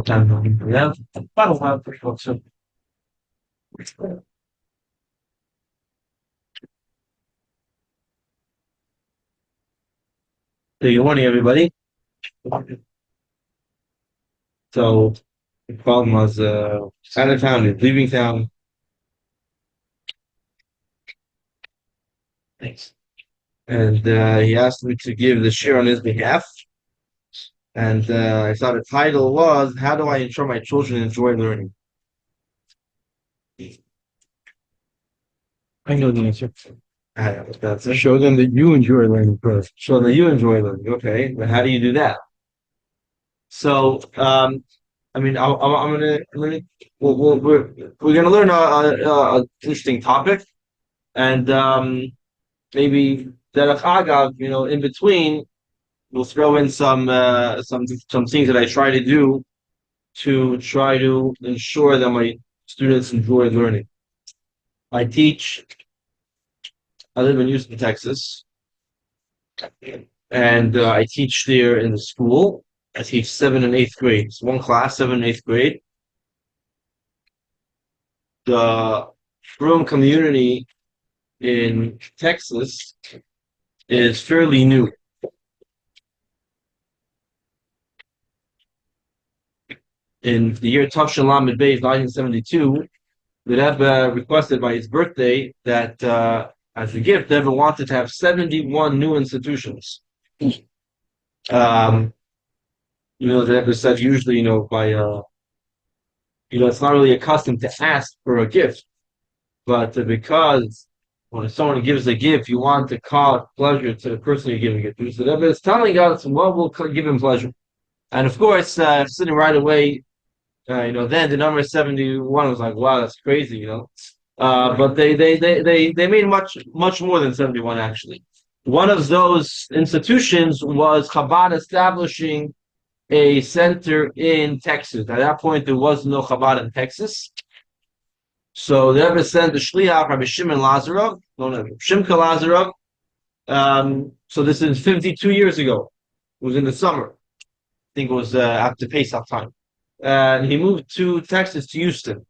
Yeah, about a while pretty much. So, good morning, everybody. So the problem was out of town, leaving town. Thanks. And he asked me to give the share on his behalf. And I thought the title was "How do I ensure my children enjoy learning?" I know the answer. That's it. Show them that you enjoy learning first. Show that you enjoy learning. Okay, but how do you do that? So, I mean, I'm gonna, we're gonna learn a interesting topic, and maybe derech agav, in between, we'll throw in some things that I try to do to try to ensure that my students enjoy learning. I teach. I live in Houston, Texas, and I teach there in the school. I teach 7th and 8th grade. It's one class, 7th and 8th grade. The Rishon community in Texas is fairly new. In the year Tavshin Lamed Beis, 1972, the Rebbe requested by his birthday that as a gift, the Rebbe wanted to have 71 new institutions. The Rebbe said usually, it's not really accustomed to ask for a gift, but because when someone gives a gift, you want to cause pleasure to the person you're giving it to. So the Rebbe is telling us what will give him pleasure. And of course, sitting right away, then the number 71 was like, wow, that's crazy, but they made much more than 71 actually. One of those institutions was Chabad establishing a center in Texas. At that point, there was no Chabad in Texas. So the Rebbe sent the Shliach, Rabbi Shimon Lazarov, known as Shimka Lazarov. So this is 52 years ago. It was in the summer. I think it was after Pesach time. And he moved to Texas, to Houston.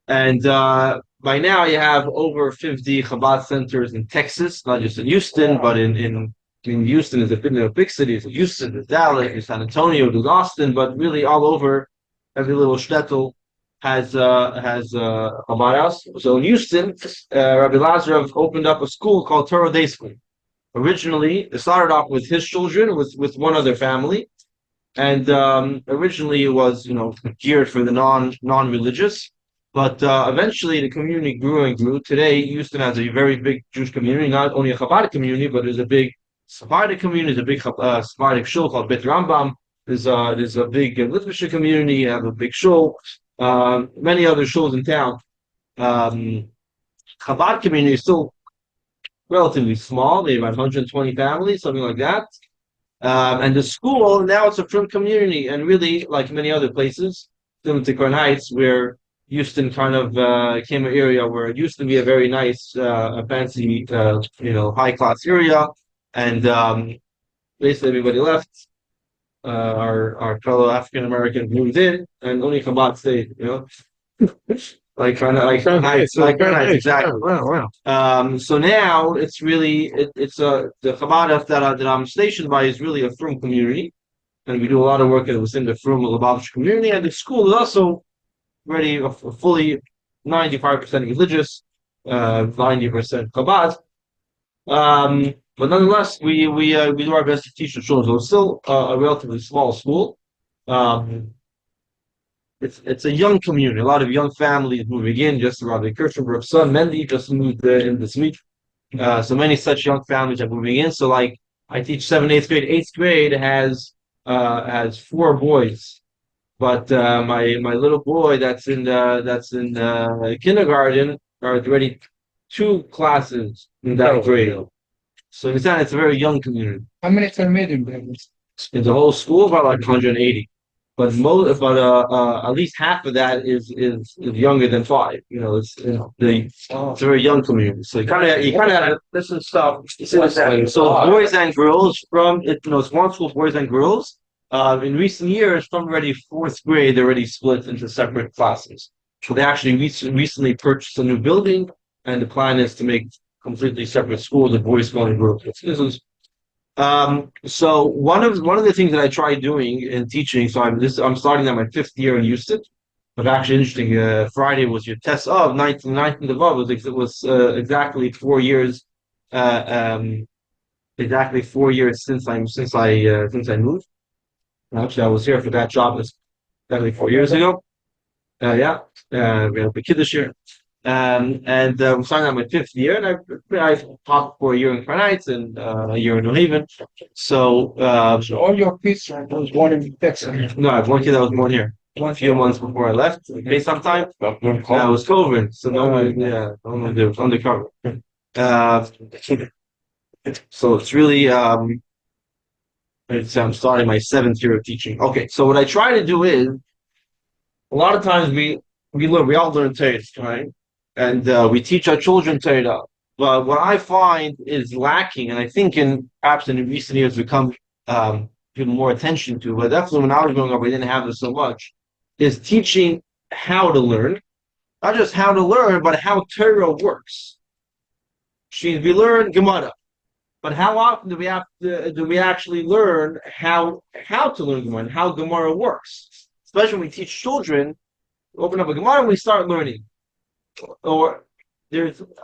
And by now you have over 50 Chabad centers in Texas, not just in Houston, but in Houston is a big city. It's Houston, there's Dallas, there's San Antonio, there's Austin, but really all over, every little shtetl has a Chabad house. So in Houston, Rabbi Lazarov opened up a school called Torah Day School. Originally, it started off with his children, with one other family, and originally it was geared for the non-religious, but eventually the community grew and grew. Today, Houston has a very big Jewish community, not only a Chabad community, but there's a big Sephardic community. There's a big Sephardic shul called Bet Rambam. There's a big Litvish community. You have a big shul. Many other shuls in town. Chabad community is still relatively small. They have about 120 families, something like that. And the school, now it's a frum community, and really, like many other places, similar to Crown Heights, where Houston kind of became an area where it used to be a very nice, fancy, high-class area, and basically everybody left. Our fellow African Americans moved in, and only Chabad stayed. Like Crown Heights, exactly. Wow. So now it's really it's the Chabad that I'm stationed by is really a frum community, and we do a lot of work within the frum Lubavitch community, and the school is also already a fully 95% religious, 90% Chabad. But nonetheless, we do our best to teach the children. So it's still a relatively small school. It's a young community. A lot of young families moving in. Just around the Kirchenberg's son Mendy just moved in this week. So many such young families are moving in. So like I teach 7th, 8th grade. 8th grade has 4 boys, but my little boy that's in kindergarten are already 2 classes in that grade. So it's a very young community. How many Talmidim there is? In the whole school, about like 180. But at least half of that is younger than 5. It's a very young community. So you kind of have to listen stuff. So boys and girls from it's one school, boys and girls, In recent years, from already fourth grade, they're already split into separate classes. So they actually recently purchased a new building, and the plan is to make completely separate schools, the boys going to girls. So one of the things that I try doing in teaching, so I'm starting at my fifth year in Houston, but actually interesting. Friday was your test of 19th of August. It was exactly 4 years, uh, um, exactly 4 years since I moved. Actually, I was here for that job exactly 4 years ago. Yeah, we have a kid this year. And I'm starting on my fifth year, and I've taught for a year in Granite and a year in New Haven. So, So all your kids was born in Texas. no, I have one kid that was born here a few months before I left, based on time. It was COVID, so yeah, it was undercover. Uh, so it's really I'm starting my seventh year of teaching. Okay, so what I try to do is a lot of times we all learn Torah, right? And we teach our children Torah. But what I find is lacking, and I think perhaps in recent years become given more attention to, but definitely when I was growing up, we didn't have this so much, is teaching how to learn, not just how to learn, but how Torah works. We learn Gemara, but how often do we actually learn how to learn Gemara and how Gemara works? Especially when we teach children, open up a Gemara and we start learning. Or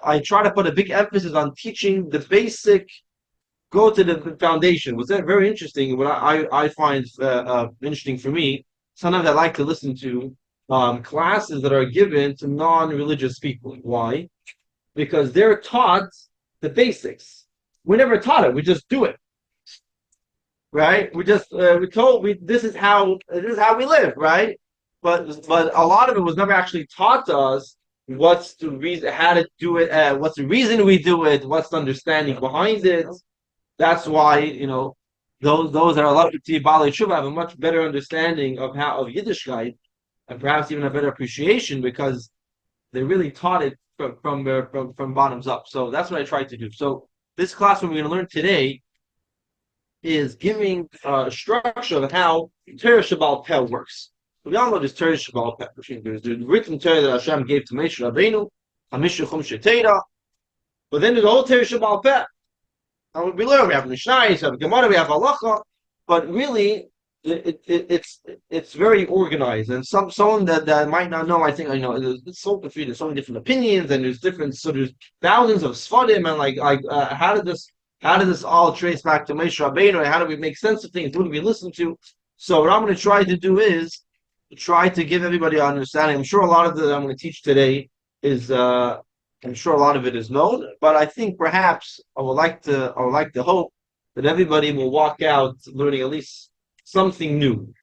I try to put a big emphasis on teaching the basic, go to the foundation. Was that very interesting? What I find interesting for me, sometimes I like to listen to classes that are given to non-religious people. Why? Because they're taught the basics. We never taught it. We just do it, right? This is how we live, right? But a lot of it was never actually taught to us. What's the reason? How to do it? What's the reason we do it? What's the understanding behind it? That's why those that are allowed to see Baalei Tshuva have a much better understanding of Yiddishkeit, and perhaps even a better appreciation because they really taught it from bottoms up. So that's what I tried to do. So this class, what we're going to learn today, is giving a structure of how Torah Shabbal Peh works. We all know this Torah Shabbal Peh. There's the written Torah that Hashem gave to Moshe Rabbeinu, Hamishah Chum Shetera, but then there's the whole Torah Shabbal Peh. And we learn, we have Mishnayos, we have Gemara, we have Halacha, but really, it's very organized. And someone that might not know, I think I know, it's so confusing. There's so many different opinions, and there's thousands of Sfarim, and how did this all trace back to Moshe Rabbeinu, and how do we make sense of things? Who do we listen to? So what I'm going to try to do is try to give everybody an understanding. I'm sure a lot of that I'm going to teach today is I'm sure a lot of it is known, but I think perhaps I would like to hope that everybody will walk out learning at least something new.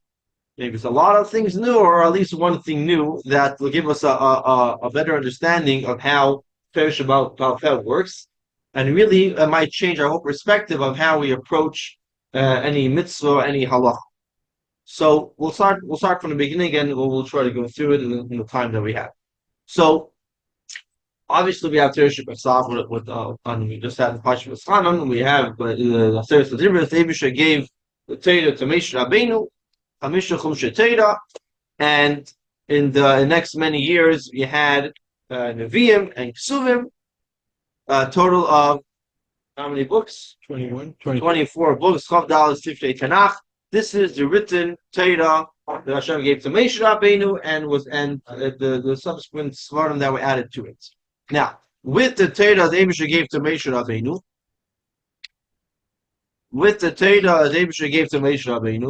Maybe it's a lot of things new, or at least one thing new that will give us a better understanding of how Torah Shabbal Peh works, and really might change our whole perspective of how we approach any mitzvah, any halach. So we'll start from the beginning, and we'll try to go through it in the time that we have. So obviously we have Torah Shabbal with we just had the Pasha V'Schanan. We have the Torah Shabbal. Abisha gave the Torah to Moshe Rabbeinu, Hamishah Chum Shetera, and in the next many years we had Nevi'im and Ksuvim, a total of how many books? 21. 24 books. Chav Dalet Tifrei Tanakh. This is the written Torah that Hashem gave to Moshe Rabbeinu, and the subsequent svarim that were added to it. Now, with the Torah that Abisha gave to Moshe Rabbeinu,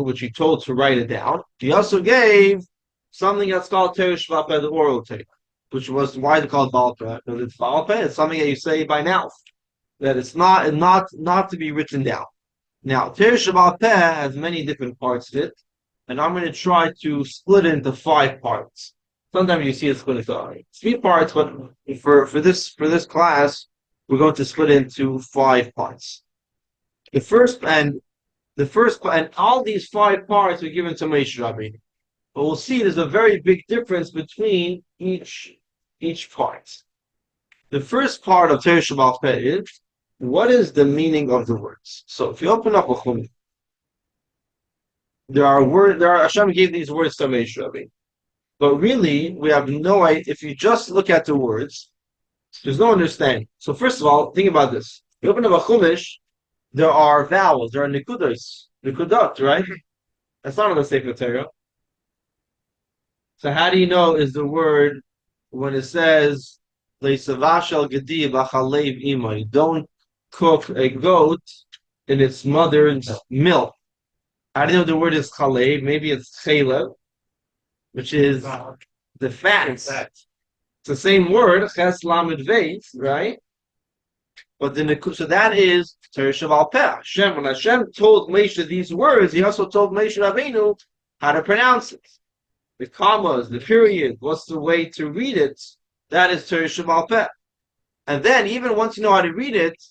which he told to write it down, he also gave something that's called Torah Shabbal Peh, the oral Torah, which was why they called Baal Peh. Because it's Baal Peh, it's something that you say by mouth, that it's not to be written down. Now, Torah Shabbal Peh has many different parts to it, and I'm going to try to split it into 5 parts. Sometimes you see it split into 3 parts, but for this class, we're going to split it into 5 parts. The first, and all these 5 parts were given to Moshe Rabbeinu. But we'll see there's a very big difference between each part. The first part of Torah Shabbal Peh is, what is the meaning of the words? So if you open up a Chumah, Hashem gave these words to Moshe Rabbeinu. But really, we have no idea. If you just look at the words, there's no understanding. So first of all, think about this. You open up a Chumash, there are vowels, there are nikudot, right? That's not on the Sefer Torah. So how do you know is the word when it says leisavashal gedi b'chalev imay? Don't cook a goat in its mother's milk. How do you know the word is chalev? Maybe it's chalev, which is the fat. It's the same word, ches lamed veit, right? But so that is Teresh Al Peh. Hashem, when Hashem told Moshe these words, he also told Moshe Rabbeinu how to pronounce it. The commas, the period, what's the way to read it? That is Teresh Al Peh. And then, even once you know how to read it,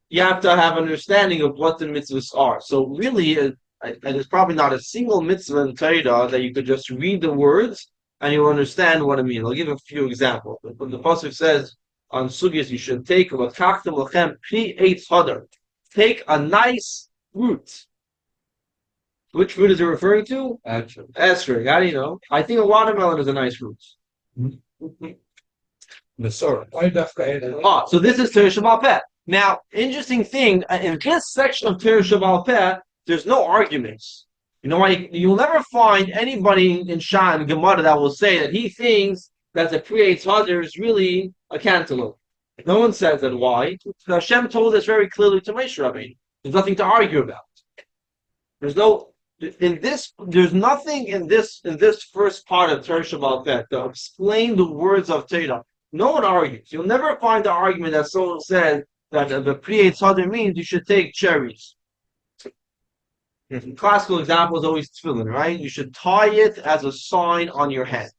you have to have understanding of what the mitzvahs are. So really, there's probably not a single mitzvah in Torah that you could just read the words and you'll understand what it means. I'll give a few examples. When the pasuk says on sugyas, you should take take a nice fruit. Which fruit is it referring to? Esrog. How do you know? I think a watermelon is a nice fruit. So this is Teresh Al Peh. Now, interesting thing, in this section of Teresh Al Peh, there's no arguments. You know why? You'll never find anybody in Shah and Gemara that will say that he thinks that the Pri Eitz is really a cantaloupe. No one says that. Why? Hashem told us very clearly to Moshe Rabbeinu. There's nothing to argue about. There's nothing in this first part of Teresh Al Peh to explain the words of Torah. No one argues. You'll never find the argument that someone says that the Pri Eitz means you should take cherries. The classical example is always tefillin, right? You should tie it as a sign on your hand.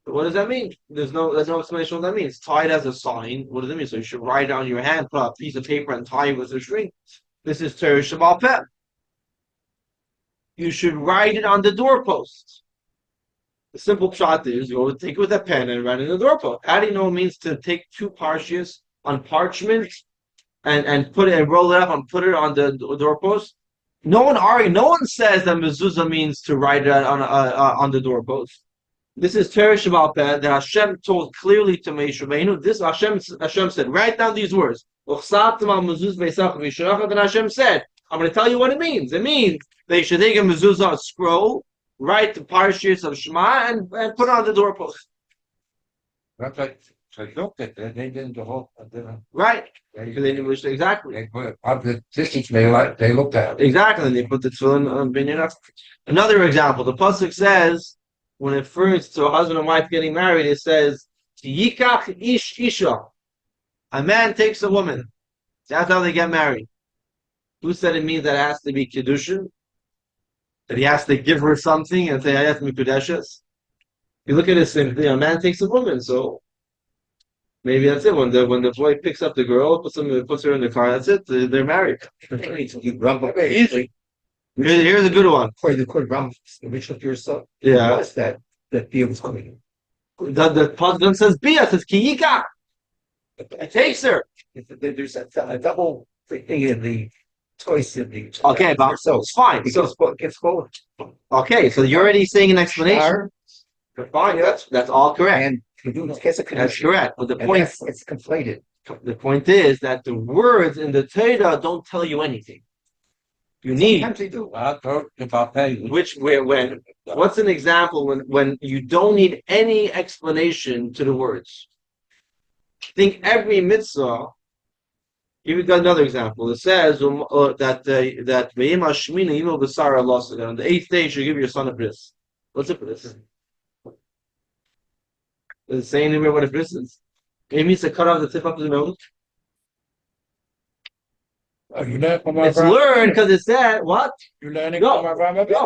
But what does that mean? There's no explanation what that means. Tie it as a sign. What does it mean? So you should write it on your hand, put a piece of paper and tie it with a string. This is Teresh Al Peh. You should write it on the doorpost. The simple shot is you go take it with a pen and write it on the doorpost. How do you know it means to take two parshias on parchment and put it and roll it up and put it on the doorpost? No one says that mezuzah means to write it on the doorpost. This is Teresh Al Peh that Hashem told clearly to Moshe Rabbeinu. This Hashem said, write down these words. And Hashem said, I'm going to tell you what it means. It means they should take a mezuzah, a scroll, write the parashas of Shema, and put it on the doorpost. So I looked at that, they didn't the whole. Right. Because they knew exactly. They put up the distance they looked at. Exactly. And they put the tefillin on binyan. Another example, the pasuk says, when it refers to a husband and wife getting married, it says, Yikach ish isha. A man takes a woman. That's how they get married. Who said it means that it has to be kiddushin? That he has to give her something and say, I have to be kudeshes? You look at this thing, a man takes a woman, so maybe that's it. When the boy picks up the girl, puts her in the car, that's it. They're married. Easy. Here's a good one. The court Rishon yourself. Yeah. What's that Bia was coming? The Pasuk says Bia, says Kiyika. It takes her. There's a double thing in the choice in the. Okay, but so it's fine. So it gets forward. Okay, so you're already saying an explanation. Fine, that's all correct. And you do that's correct. But the point it's conflated. The point is that the words in the Torah don't tell you anything. You need. Sometimes they do. What's an example when you don't need any explanation to the words? Think every mitzvah. You've got another example. It says that on the 8th day you should give your son a bris. What's a bris? Does it say anywhere what a bris is? It means to cut off the tip of the nose. It's learned because it said what? You're learning. No,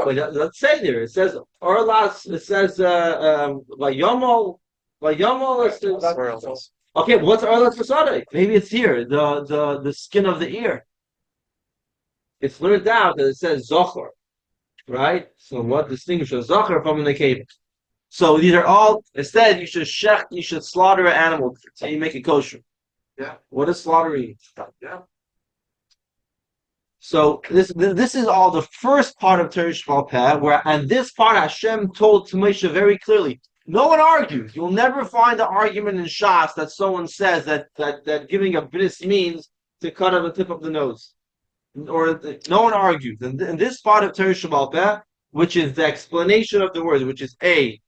but let's say there. It says Orlas. It says Vayomol. Okay, what's Orlas Fasade? Maybe it's here, the skin of the ear. It's learned out that it says Zochar, right? So what distinguishes Zochar from the cave? So these are all. Instead, you should slaughter an animal so you make it kosher. Yeah. What is slaughtering? Yeah. So this is all the first part of Torah Sheba'al Peh, and this part Hashem told to Moshe very clearly. No one argues. You'll never find an argument in Shas that someone says that giving a bris means to cut off the tip of the nose, or no one argues. And this part of Torah Sheba'al Peh, which is the explanation of the words, which is A,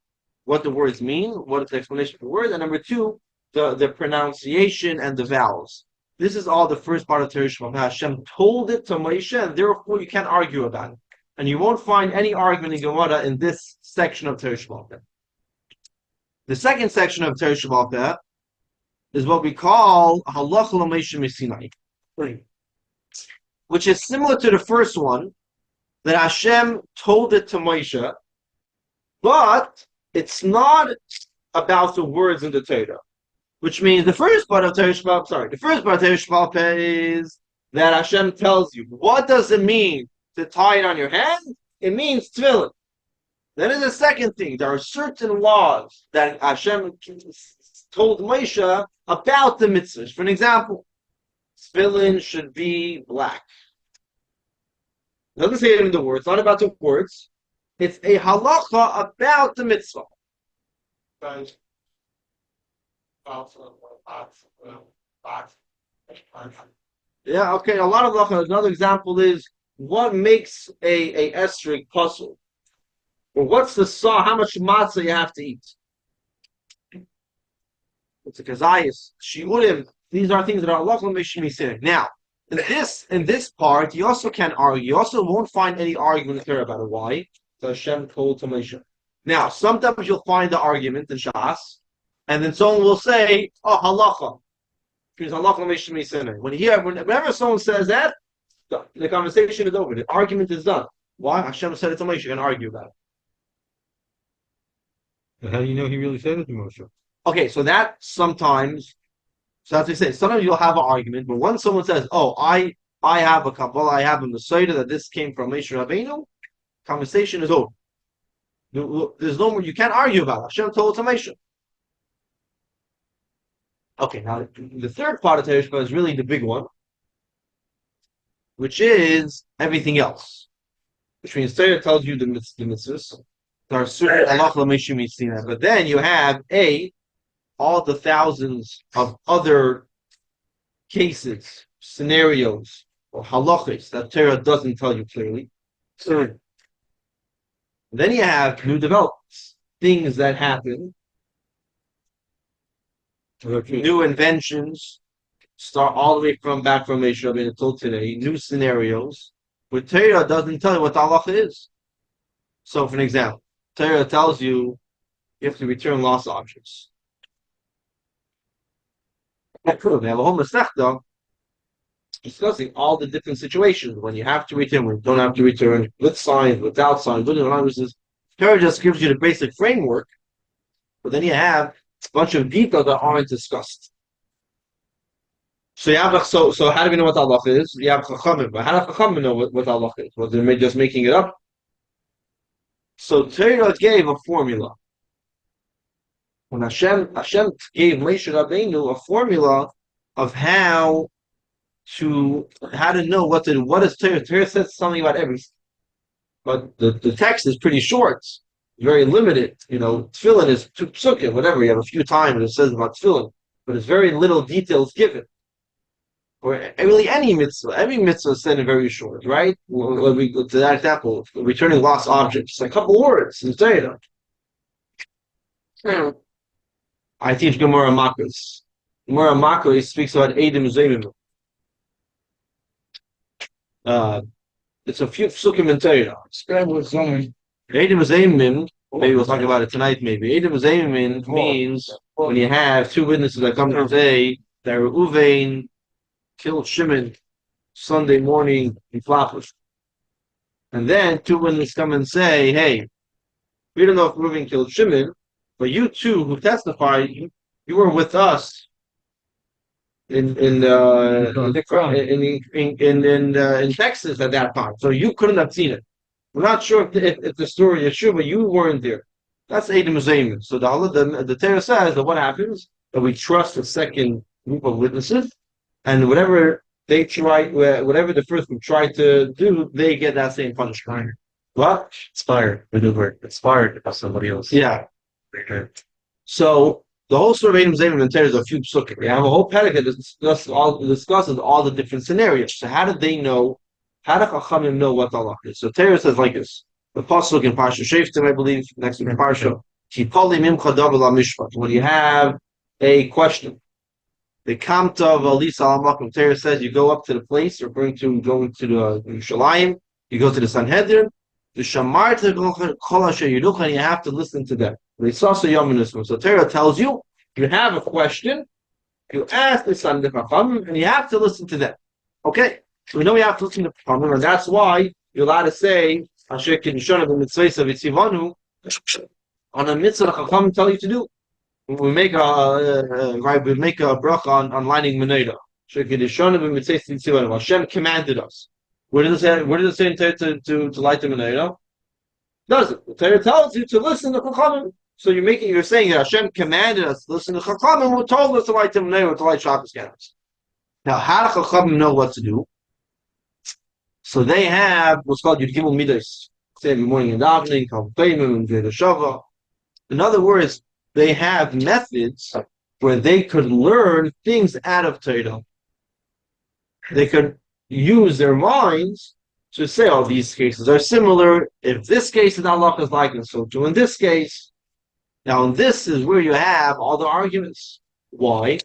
what the words mean, what is the explanation of the words, and number two, the pronunciation and the vowels. This is all the first part of Torah Sheba'al Peh. Hashem told it to Moshe, and therefore you can't argue about it. And you won't find any argument in Gemara in this section of Torah Sheba'al Peh. The second section of Torah Sheba'al Peh is what we call Halacha L'Moshe Misinai, which is similar to the first one, that Hashem told it to Moshe, but it's not about the words in the Torah. Which means the first part of Torah Sheba'al Peh is that Hashem tells you. What does it mean to tie it on your hand? It means tefillin. Then in the second thing, there are certain laws that Hashem told Moshe about the mitzvahs. For an example, tefillin should be black. It doesn't say it in the words. It's not about the words. It's a halacha about the mitzvah. Yeah, okay. A lot of halacha. Another example is what makes a esrog puzzle. Or what's the saw? How much matzah you have to eat? It's a kazayas, shiurim. These are things that are halacha l'mishmi. Now, in this part, you also can't argue. You also won't find any argument there about it. Why? So Hashem told to Moshe. Now, sometimes you'll find the argument in Shas, and then someone will say, "Oh, halacha." Because halacha l'mishmi sinner. Whenever someone says that, the conversation is over. The argument is done. Why? Hashem said it to Moshe. You can argue about it. But how do you know he really said it to Moshe? Okay, so that sometimes, so as we say, sometimes you'll have an argument, but once someone says, "Oh, I have a Kabbalah, I have a Messiah that this came from Moshe Rabbeinu," conversation is over. There's no more. You can't argue about it. Hashem told it to Moshe. Okay, now the third part of Torah Sheba'al is really the big one, which is everything else. Which means Torah tells you the mitzvahs. There are certain halacha l'moshe mitzvah, but then you have all the thousands of other cases, scenarios, or halachas that Torah doesn't tell you clearly. Then you have new developments, things that happen, new inventions, start all the way back from Moshe Rabbeinu until today, new scenarios, but Torah doesn't tell you what the halacha is. So, for an example, Torah tells you have to return lost objects. They have a whole masechta discussing all the different situations when you have to return, when you don't have to return, with signs, without signs, with languages. Torah just gives you the basic framework, but then you have a bunch of details that aren't discussed. So so how do we know what Allah is? You have Chachamim, but how do Chachamim know what Allah is? Was they just making it up? So Torah gave a formula. When Hashem gave Moshe Rabbeinu a formula of how to know what is Torah. Torah says something about everything, but the text is pretty short, very limited. Tefillin is two psukim, whatever. You have a few times it says about tefillin, but it's very little details given. Or really any mitzvah, every mitzvah is said in very short, right? When we go to that example, returning lost objects, a couple words in Torah. I teach Gemara Makos. Gemara Makos speaks about Eidim Zeimim. It's a few psukim in Torah. Eidim Zeimim, maybe we'll talk about it tonight, maybe. Eidim Zeimim means when you have two witnesses that come to say that Reuven killed Shimon Sunday morning in Flappers. And then two witnesses come and say, "Hey, we don't know if Reuven killed Shimon, but you two who testified, you were with us in Texas at that time, so you couldn't have seen it. We're not sure if the story is true, but you weren't there." That's Eidim Zayman. So the Torah says that what happens that we trust a second group of witnesses, and whatever they try whatever the first group tried to do, they get that same punishment. What? Inspired by somebody else. Yeah. So the whole survey of Zayim and is a few psukim. You have a whole parak that discusses all the different scenarios. So how did they know? How did Chachamim know what the halacha is? So Torah says like this: the pasuk in Parsha Shoftim, I believe, next to Parsha. When you have a question, the Kamta of Alisa Alamakum Torah says you go up to the place, going to the Yerushalayim, you go to the Sanhedrin, the Shamarta and you have to listen to them. So Torah tells you, you have a question, you ask the San Chacham, and you have to listen to them. Okay, so we know you have to listen to Chacham, and that's why you're allowed to say, Asher Rishon of the mitzvahs of Yitzivanu, on a mitzvah Chacham tell you to do. We make a bracha on lighting menorah. Asher Rishon of the mitzvahs of Yitzivanu. Hashem commanded us. Where does it say in Torah to light the menorah? Doesn't. The Torah tells you to listen to Chachamim. So you're saying that Hashem commanded us to listen to Chachamim, who told us to light the menorah, to light Shabbos candles. Now, how do Chachamim know what to do? So they have what's called Yud Gimel Midos. Say every morning in davening, Kol Peinim, and Veda Shava. In other words, they have methods where they could learn things out of Torah. They could use their minds to say, oh, these cases are similar. If this case in Allah is like this, so too in this case. Now, and this is where you have all the arguments. Why?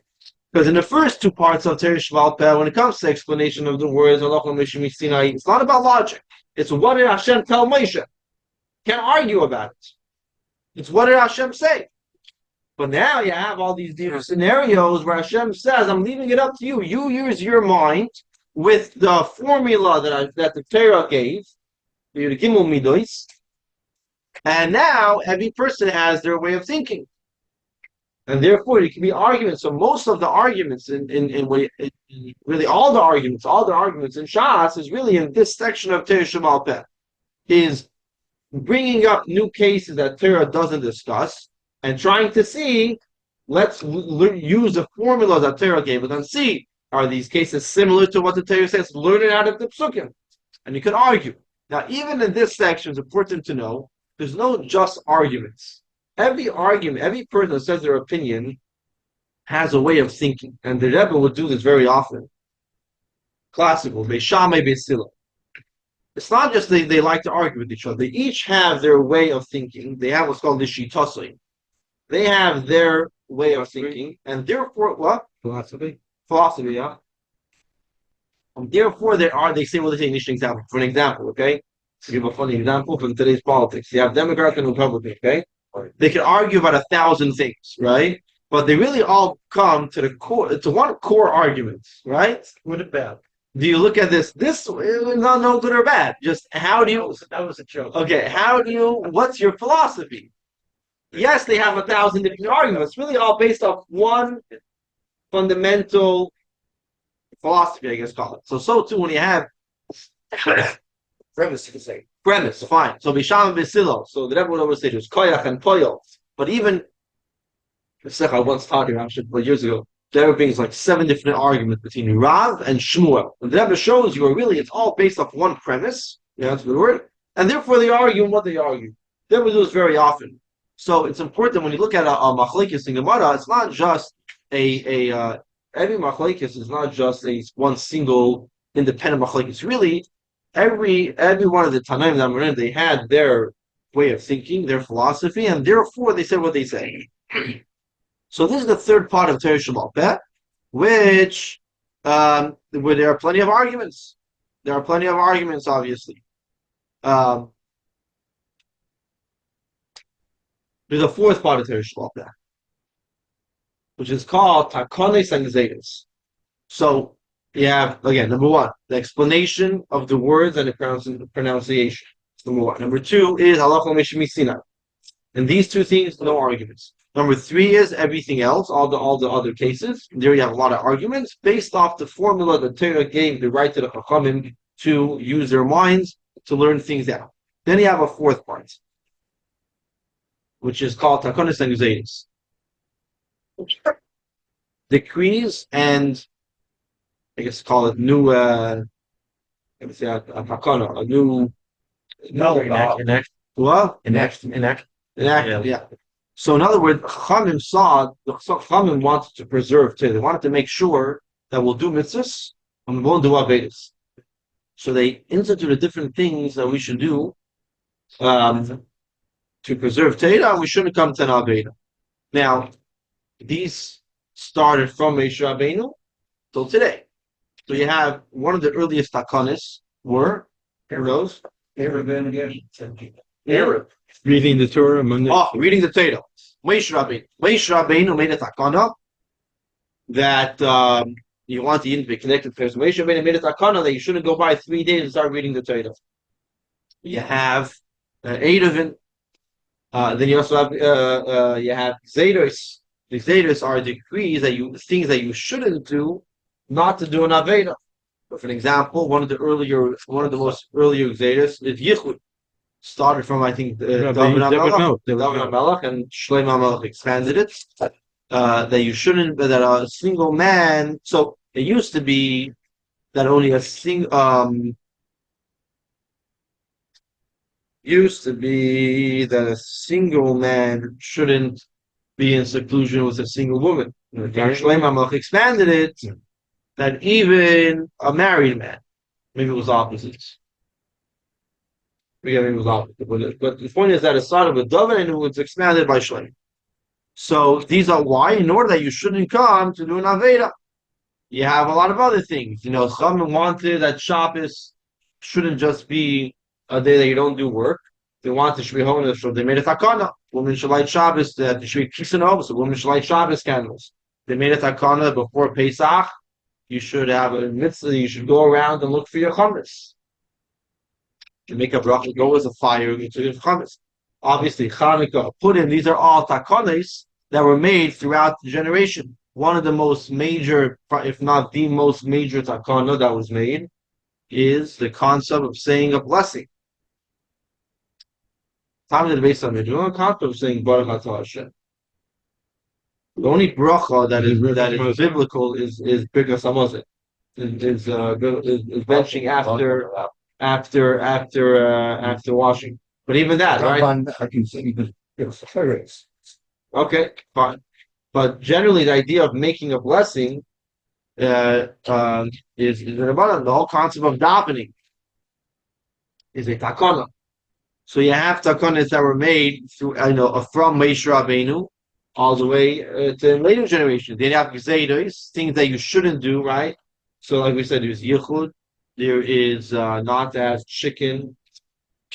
Because in the first two parts of Torah Shval Peh, when it comes to explanation of the words, it's not about logic. It's what did Hashem tell Moshe? Can't argue about it. It's what did Hashem say? But now you have all these different scenarios where Hashem says, I'm leaving it up to you. You use your mind with the formula that the Torah gave, the Gimel Midos, and now every person has their way of thinking, and therefore it can be arguments. So most of the arguments really all the arguments in Shas is really in this section of Torah Sheba'al Peh, is bringing up new cases that Torah doesn't discuss and trying to see, let's use the formula that Torah gave us and see, are these cases similar to what the Torah says? Learn it out of the psukim. And you can argue. Now, even in this section, it's important to know, there's no just arguments. Every person that says their opinion has a way of thinking. And the Rebbe would do this very often. Classical, Beishamai Beisila. It's not just they like to argue with each other. They each have their way of thinking. They have what's called the Shitasai. They have their way of thinking. And therefore, what? Philosophy, yeah. And therefore, they say, well, they take an example. For an example, okay? To give a funny example from today's politics. You have Democrat and Republican, okay? They can argue about 1,000 things, right? But they really all come to one core argument, right? Good or bad? Do you look at this? This is not no good or bad. Just how do you... That was a joke. Okay, what's your philosophy? Yes, they have 1,000 different arguments. Really all based off one fundamental philosophy, I guess, call it. So too when you have Premise, you could say. Premise, fine. So Bisham Vesilo. So the Rebbe would always say there's Koyach and Poyol. But even I once taught here, actually, years ago, there brings like 7 different arguments between Rav and Shmuel. And the Rebbe shows you really it's all based off one premise. Yeah, that's the word. And therefore they argue what they argue. The Rebbe does this very often. So it's important when you look at a machlekes in Gemara, it's not just every machlekes is not just one single independent machlekes. Really, every one of the Tanaim that were in, they had their way of thinking, their philosophy, and therefore they said what they say. So this is the third part of Torah Sheba'al Peh, where there are plenty of arguments. There are plenty of arguments, obviously. There's a fourth part of Torah Sheba'al Peh, which is called Takones and Zedas. So you have, again, number 1, the explanation of the words and the pronunciation. Number 1. Number 2 is Halacha Mishmi Sinai. And these two things, no arguments. Number 3 is everything else, all the other cases. There you have a lot of arguments based off the formula that Torah gave the right to the Chachamim to use their minds to learn things out. Then you have a fourth part, which is called Takonis and Zedas. Decrees and I guess call it new, let me say a takana, a new, what? Yeah. So in other words, Chachamim saw the Chachamim wanted to preserve too. They wanted to make sure that we'll do mitzvahs and we won't do avedis. So they instituted different things that we should do to preserve Teda, and we shouldn't come to an aveda. Now, these started from Moshe Rabbeinu till today. So you have one of the earliest takanis were those Arab. Reading the Torah Monday. Oh, reading the Torah. Moshe Rabbeinu made a takana that you want the yin to be connected to Moshe Rabbeinu made a takana that you shouldn't go by 3 days and start reading the Torah. You have Eidavin. Then you also have you have Zeders. The Zeders are decrees things that you shouldn't do, not to do an Aveda. But for example, one of the most earlier Zeders is Yichud. Started from, I think, David HaMelech, and Shlomo HaMelech expanded it. That you shouldn't, that a single man. So it used to be that only a single man shouldn't be in seclusion with a single woman. Shlomo HaMelech expanded it that even a married man, maybe it was opposites. Maybe it was opposite. But the point is that it started with David and it was expanded by Shlomo. So these are why, in order that you shouldn't come to do an Aveda. You have a lot of other things. Someone wanted that Shabbos shouldn't just be a day that you don't do work. They want to be homeless, so they made a takana. Women should light Shabbos, they should be kisanov, so women should light Shabbos candles. They made a takana before Pesach. You should have a mitzvah, you should go around and look for your chametz. You make a bracha, go as a fire, to your chametz. Obviously, Chanukah, Purim, these are all takanas that were made throughout the generation. One of the most major, if not the most major takana that was made, is the concept of saying a blessing. Based on the concept of saying Baruch Atah Hashem. The only bracha that is biblical is Birkas Hamazon. Is benching after washing. But even that, right? Okay, fine. But generally, the idea of making a blessing is the whole concept of davening is a takana. So you have takanas that were made through, from Moshe Rabbeinu all the way to later generations. Then you have Gzeidos, things that you shouldn't do, right? So, like we said, there's Yichud, there is not to have chicken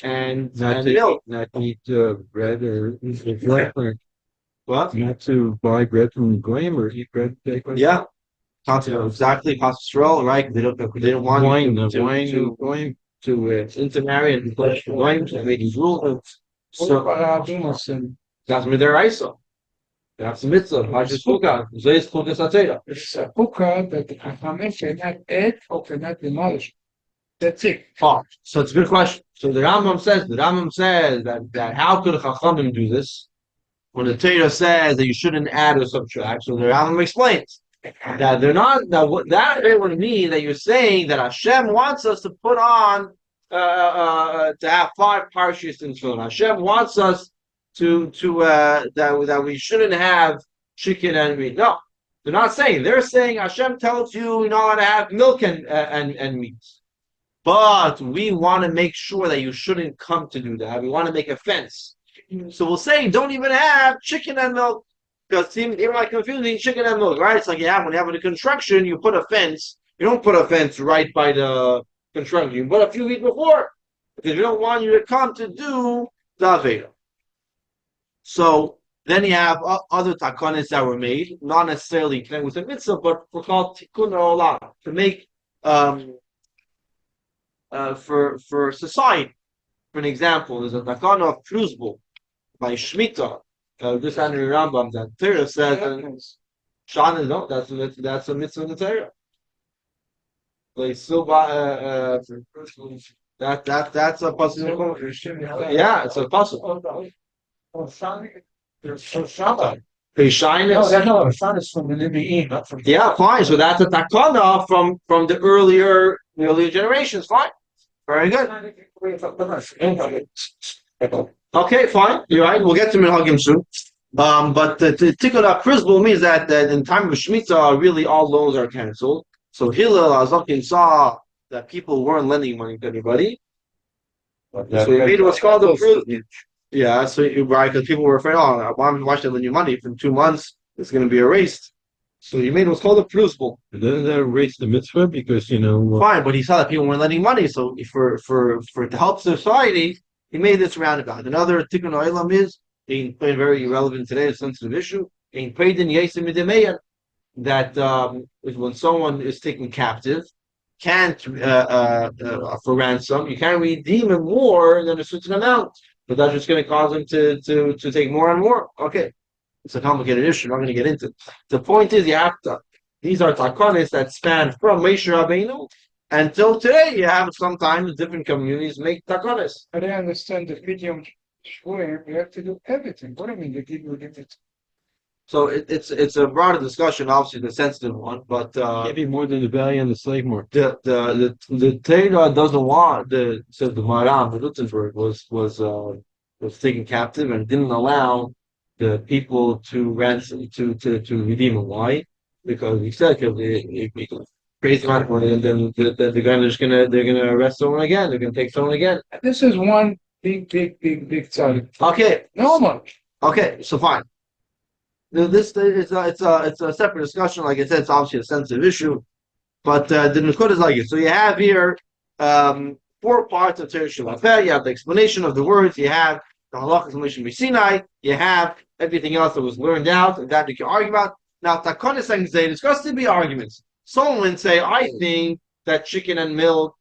and milk, not to eat bread or what? Not to buy bread from Goyim or eat bread. Yeah, exactly. Pastoral, right? They don't want wine to intermarry and going to make these rules. So that's midiraisa. That's mitzvah. Hashis chukah. Zeis chukah satera. It's a hookah that the Chachamim cannot add or cannot demolish. That's it. Oh, so it's a good question. So the Rambam says that how could Chachamim do this when the Torah says that you shouldn't add or subtract? So the Rambam explains that they're not. That it would mean that you're saying that Hashem wants us to put on to have 5 parshas in Tefillin. Hashem wants us to that we shouldn't have chicken and meat. No, they're not saying. They're saying Hashem tells you you're not allowed to have milk and meat. But we want to make sure that you shouldn't come to do that. We want to make a fence. So we'll say don't even have chicken and milk. Because you're like confusing chicken and milk, right? It's like when you have a construction, you put a fence. You don't put a fence right by the construction. You put a few feet before. Because we don't want you to come to do the Aveda. So then you have other takanas that were made, not necessarily connected with the mitzvah, but for called tikkun olam, to make for society. For an example, there's a takana of Truzbul by Shemitah. This Andrew Rambam that Torah says Shana, no, that's a mitzvah in the Torah. Like still that's a possible. Yeah, it's a possible. No, Rishon. no, Rishon is from the Nevi'im, not from. Yeah, fine. So that's a takana from the earlier generations. Fine, very good. Okay, fine. You're right. We'll get to Menachem soon. But the tikkun HaPrizbul means that in time of Shemitah, really all loans are canceled. So Hillel Azakin saw that people weren't lending money to anybody. So he made what's called the Prizbul. Yeah, so right, because people were afraid, oh, why should I lend you money? For 2 months, it's going to be erased. So he made what's called a Prizbul. But doesn't that erase the mitzvah? Because, Fine, but he saw that people weren't lending money. So for to help society, he made this roundabout. Another tikkun olam is being very relevant today, a sensitive issue. In Paydin Yesim Midimeyan, that is when someone is taken captive, can't for ransom, you can't redeem him more than a certain amount. But that's just going to cause him to take more and more. Okay, it's a complicated issue. I'm not going to get into it. The point is, you have to. These are takanis that span from Moshe Rabbeinu until today. You have sometimes different communities make takanis. But I understand the video where we have to do everything. What do you mean they give you limit? So it's a broader discussion, obviously the sensitive one, but can't be more than the value on the slave market. the Torah doesn't want says the Maram, the Luxembourg was taken captive and didn't allow the people to ransom to redeem him. Why? Because he said if crazy amount of money, and then they're gonna arrest someone again. They're gonna take someone again. This is one big tzaddik. Okay, No much. okay, so fine. This is it's a separate discussion. Like I said, it's obviously a sensitive issue, but the Nukud is like it. So you have here 4 parts of Torah Shabbat. You have the explanation of the words. You have the halakha explanation by Sinai. You have everything else that was learned out, and that you can argue about. Now, Takonis and Zay discuss to be arguments. Someone would say, I think that chicken and milk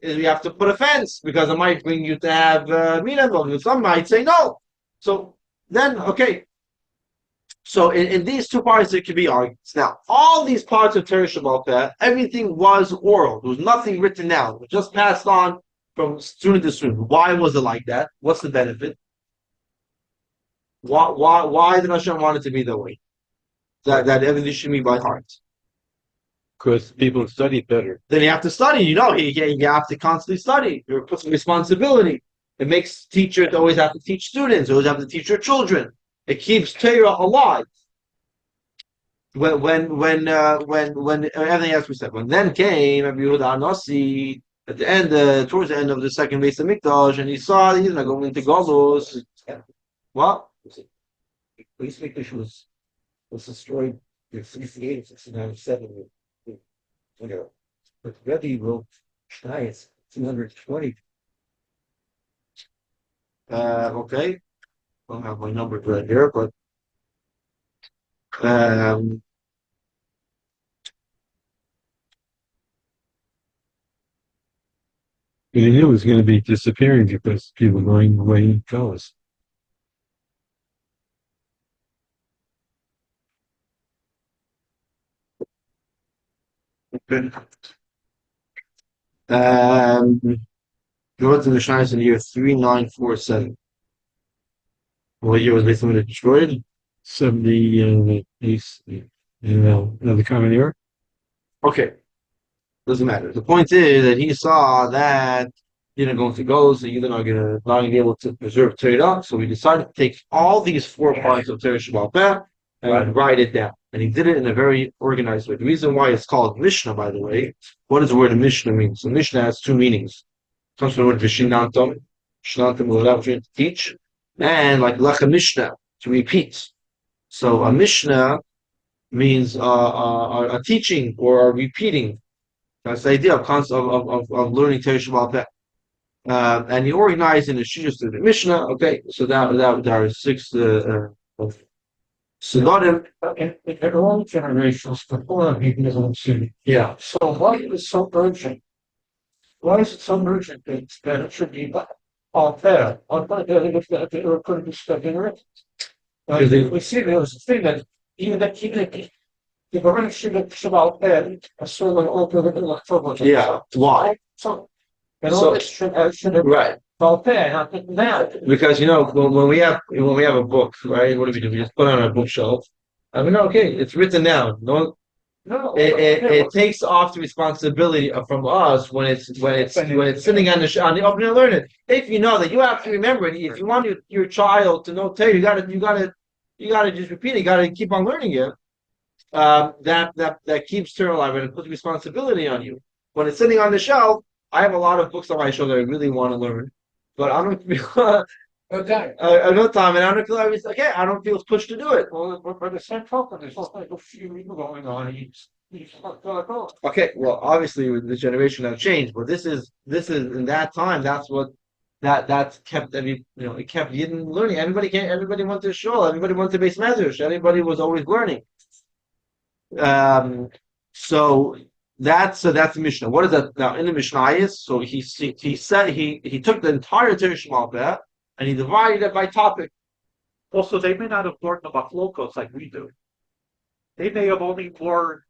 you have to put a fence because it might bring you to have meat involved. Some might say no. So then, okay. So in these 2 parts, there could be arguments. Now, all these parts of Torah Shabbat, everything was oral. There was nothing written down. It was just passed on from student to student. Why was it like that? What's the benefit? Why did Hashem want it to be that way? That everything should be by heart. Because people study better. Then you have to study. You have to constantly study. You're put some responsibility. It makes teachers always have to teach students. Always have to teach your children. It keeps Torah alive. When everything else we said. When then came Rabbi Yehuda Anasi at the end, towards the end of the second base of Mikdash, and he saw that he's not going into Golos. What? Base Mikdash was destroyed in 68, 69, 70. But Rebbe wrote Shnayes, 220. Okay. I don't have my numbers right here, but He knew it was going to be disappearing because people were going away in colors. he wrote to the Shines in the year 3947. What year was basically destroyed? 70 another common era. Okay. Doesn't matter. The point is that he saw that you're not going to go, so you're not going to be able to preserve Torah. So he decided to take all these 4 parts of Torah Shabbat and write it down. And he did it in a very organized way. The reason why it's called Mishnah, by the way, what does the word Mishnah mean? So Mishnah has 2 meanings. It comes from the word Vishinantam. Vishinantam will allow you to teach. And like Lecha Mishnah, to repeat. So a Mishnah means a teaching or a repeating. That's the idea of learning Torah Shabbat. And he organized in the Shijus to the Mishnah. Okay, so that there are 6 of Sidonim. In all generations before he didn't. Yeah. So why is it so urgent? Why is it so urgent that it should be all there? On one hand, if they were going to be studying it. We see there was a thing that even the Baruch should have out there, a sort of open in October. Yeah. Why? So, and all this should have. Right. Okay, not now. Because when we have a book, right? What do? We just put it on our bookshelf. I mean, okay, it's written down. No, No. it takes off the responsibility from us when it's sitting on the open and learn it. If you know that you have to remember it, if you want your child to know Torah, you gotta just repeat it. You gotta keep on learning it. That keeps Torah alive and it puts responsibility on you. When it's sitting on the shelf, I have a lot of books on my shelf that I really want to learn, but I don't feel Okay. no time, and I don't feel okay. I don't feel pushed to do it. Well, but the same token, there's like a few people going on. He's not gonna go. Okay, well, obviously with the generation have changed, but this is in that time. That's kept it kept Yidden learning. Everybody went to shul. Everybody went to base medrash. Everybody was always learning. So that's the Mishnah. What is that now in the Mishnah is? So he said he took the entire Torah Shema Peh and he divided it by topic. Also, they may not have learned the machlokos like we do. They may have only learned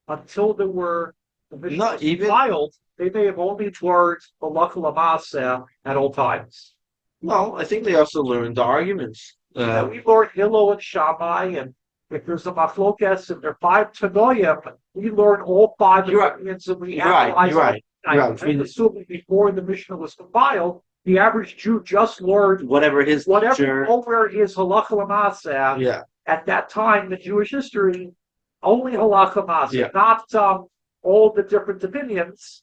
until there were the Mishnah Not even filed. They may have only learned the Lakal at all times. No, I think they also learned the arguments. We learned Hillel and Shammai, and if there's a machlokes and there are 5 Tanoim, we learn all 5 opinions and we analyze. Right. And assuming before the Mishnah was compiled, the average Jew just learned Whatever his teacher. over his halacha l'maaseh. Yeah. At that time in Jewish history, only halacha l'maaseh, Yeah. not all the different opinions.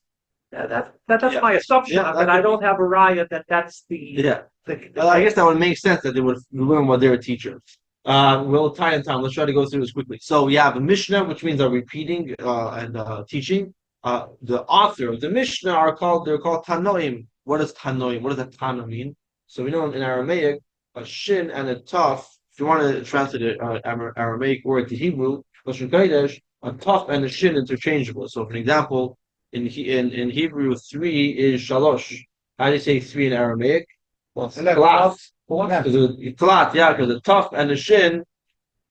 That's my assumption. Yeah, I don't have a raya that's the. Yeah. I guess that would make sense that they would learn what they're teachers. We'll tie in time. Let's try to go through this quickly. So we have a Mishnah, which means are repeating and teaching. The author of the Mishnah they're called Tanoim. What does Tanoim? What does that Tana mean? So we know in Aramaic, a shin and a taf. If you want to translate the Aramaic word to Hebrew, Lashon Kodesh, a taf and a shin interchangeable. So for example, in Hebrew, 3 is shalosh. How do you say 3 in Aramaic? Well, Talat. Because the taf and the shin.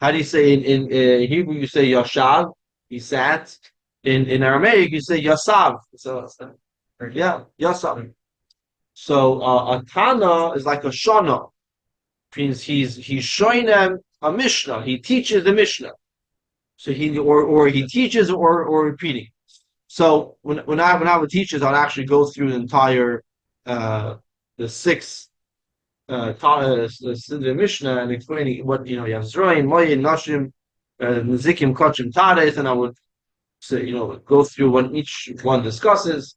How do you say in Hebrew? You say yashav. He sat. In Aramaic, you say yasav. So yasav. So a Tana is like a Shana. Means he's showing them a Mishnah. He teaches the Mishnah. So he teaches or repeating. So when I would teach it, I'd actually go through the entire the 6 the Mishnah and explaining what you have Zroin, Moyin, Nashim, Nizikim, Kochim, Tades, and I would say go through what each one discusses.